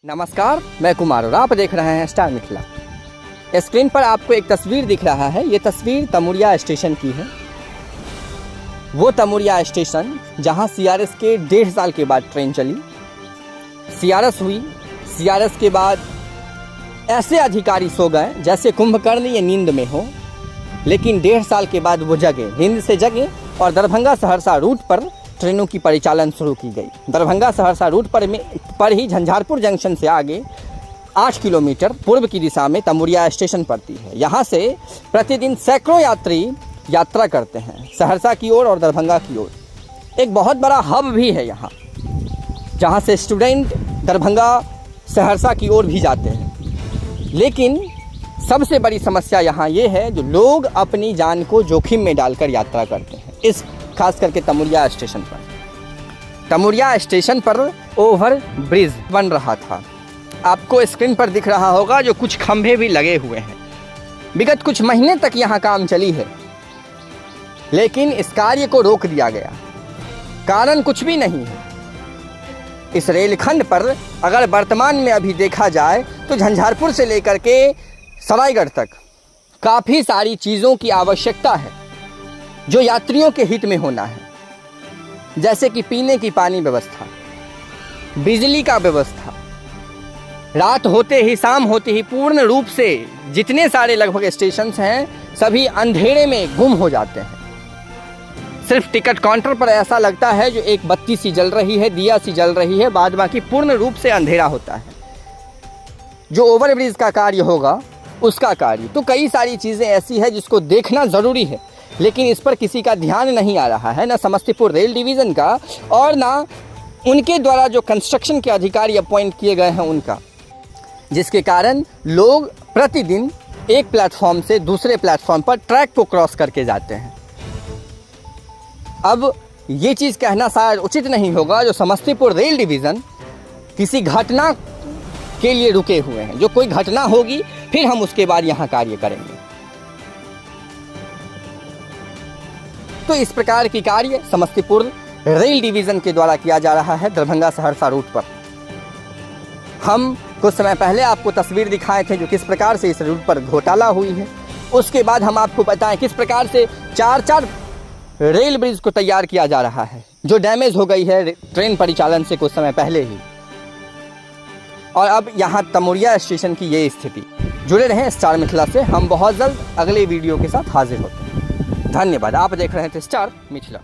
नमस्कार, मैं कुमार और आप देख रहे हैं स्टार मिथिला। स्क्रीन पर आपको एक तस्वीर दिख रहा है। ये तस्वीर तमुरिया स्टेशन की है। वो तमुरिया स्टेशन जहां सीआरएस के 1.5 साल के बाद ट्रेन चली। सीआरएस हुई। सीआरएस के बाद ऐसे अधिकारी सो गए जैसे कुंभकर्ण ये नींद में हो, लेकिन 1.5 साल के बाद वो जगे, नींद से जगे और दरभंगा सहरसा रूट पर ट्रेनों की परिचालन शुरू की गई। दरभंगा सहरसा रूट पर ही झंझारपुर जंक्शन से आगे 8 किलोमीटर पूर्व की दिशा में तमुरिया स्टेशन पड़ती है। यहाँ से प्रतिदिन सैकड़ों यात्री यात्रा करते हैं सहरसा की ओर और दरभंगा की ओर। एक बहुत बड़ा हब भी है यहाँ, जहाँ से स्टूडेंट दरभंगा सहरसा की ओर भी जाते हैं। लेकिन सबसे बड़ी समस्या यहाँ ये है जो लोग अपनी जान को जोखिम में डालकर यात्रा करते हैं। इस खास करके तमुरिया स्टेशन पर ओवर ब्रिज बन रहा था। आपको स्क्रीन पर दिख रहा होगा जो कुछ खंभे भी लगे हुए हैं। विगत कुछ महीने तक यहाँ काम चली है, लेकिन इस कार्य को रोक दिया गया। कारण कुछ भी नहीं है। इस रेलखंड पर अगर वर्तमान में अभी देखा जाए तो झंझारपुर से लेकर के सरायगढ़ तक काफ़ी सारी चीज़ों की आवश्यकता है जो यात्रियों के हित में होना है, जैसे कि पीने की पानी व्यवस्था, बिजली का व्यवस्था। रात होते ही, शाम होते ही पूर्ण रूप से जितने सारे लगभग स्टेशंस हैं सभी अंधेरे में गुम हो जाते हैं। सिर्फ टिकट काउंटर पर ऐसा लगता है जो एक बत्ती सी जल रही है, दिया सी जल रही है, बाद बाकी पूर्ण रूप से अंधेरा होता है। जो ओवरब्रिज का कार्य होगा उसका कार्य, तो कई सारी चीज़ें ऐसी है जिसको देखना ज़रूरी है, लेकिन इस पर किसी का ध्यान नहीं आ रहा है, ना समस्तीपुर रेल डिवीज़न का और ना उनके द्वारा जो कंस्ट्रक्शन के अधिकारी अपॉइंट किए गए हैं उनका, जिसके कारण लोग प्रतिदिन एक प्लेटफॉर्म से दूसरे प्लेटफॉर्म पर ट्रैक को क्रॉस करके जाते हैं। अब ये चीज़ कहना शायद उचित नहीं होगा जो समस्तीपुर रेल डिवीज़न किसी घटना के लिए रुके हुए हैं। जो कोई घटना होगी फिर हम उसके बाद यहाँ कार्य करेंगे। तो इस प्रकार की कार्य समस्तीपुर रेल डिवीज़न के द्वारा किया जा रहा है दरभंगा सहरसा रूट पर। हम कुछ समय पहले आपको तस्वीर दिखाए थे जो किस प्रकार से इस रूट पर घोटाला हुई है। उसके बाद हम आपको बताएं किस प्रकार से 4 रेल ब्रिज को तैयार किया जा रहा है जो डैमेज हो गई है ट्रेन परिचालन से कुछ समय पहले ही। और अब यहाँ तमुरिया स्टेशन की ये स्थिति। जुड़े रहें स्टार मिथिला से, हम बहुत जल्द अगले वीडियो के साथ हाजिर होते हैं। धन्यवाद। आप देख रहे थे स्टार मिथिला।